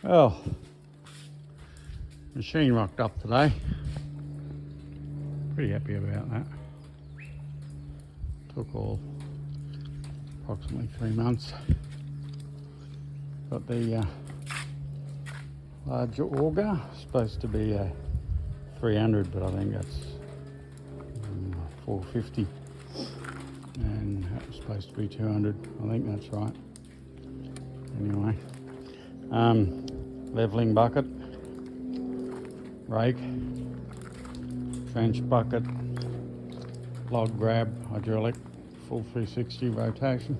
Well, machine rocked up today. Pretty happy about that. Took all approximately 3 months. Got the larger auger, supposed to be a 300, but I think that's 450, and that was supposed to be 200. I think that's right. Anyway, leveling bucket, rake, trench bucket, log grab, hydraulic, full 360 rotation,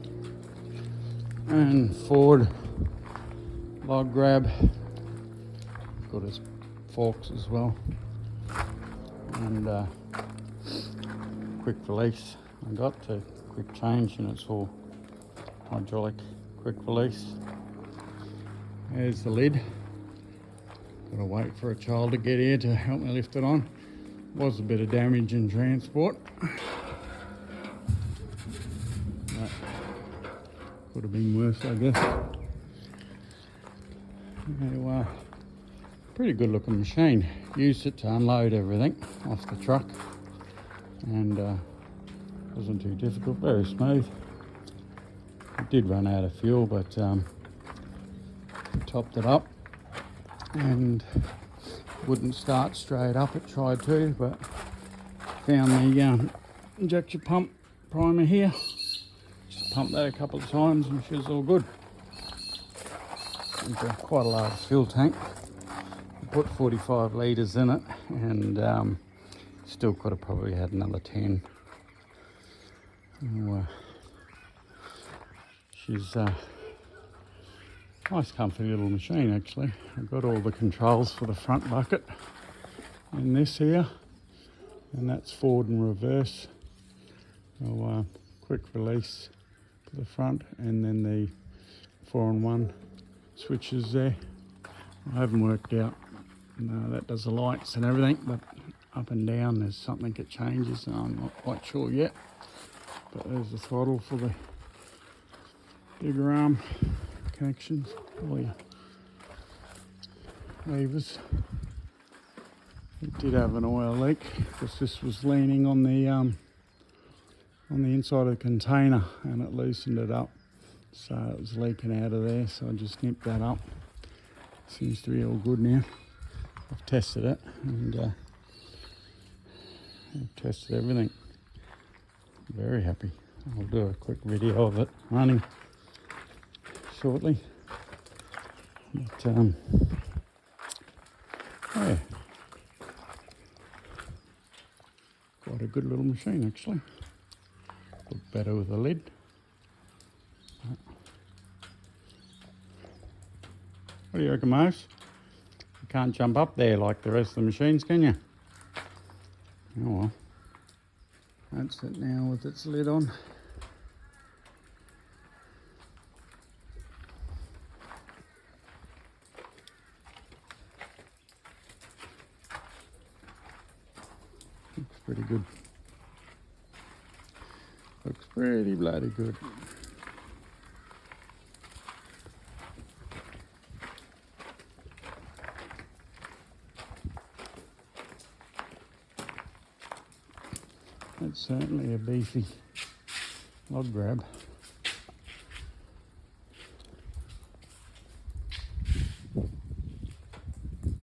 and forward log grab. Got his forks as well, and quick release. I got to quick change, and it's all hydraulic quick release. There's the lid. Gotta wait for a child to get here to help me lift it on. Was a bit of damage in transport. That could have been worse, I guess. Anyway, pretty good looking machine. Used it to unload everything off the truck, and wasn't too difficult, very smooth. It did run out of fuel, but topped it up and wouldn't start straight up. It tried to, but found the injection pump primer here. Just pumped that a couple of times and she was all good. It's quite a large fuel tank. I put 45 litres in it, and still could have probably had another 10. She's a nice comfy little machine actually. I've got all the controls for the front bucket in this here, and that's forward and reverse. So quick release to the front, and then the 4-in-1 switches there. I haven't worked out, no, that does the lights and everything, but up and down there's something that changes, and I'm not quite sure yet. But there's the throttle for the bigger arm connections, all your levers. It did have an oil leak because this was leaning on the inside of the container, and it loosened it up, so it was leaking out of there. So I just nipped that up. Seems to be all good now. I've tested it, and I've tested everything. Very happy. I'll do a quick video of it running shortly. But yeah, quite a good little machine actually. Look better with a lid. What do you reckon, Mose? You can't jump up there like the rest of the machines, can you? Oh well. That's it now with its lid on. Looks pretty good. Looks pretty bloody good. It's certainly a beefy log grab.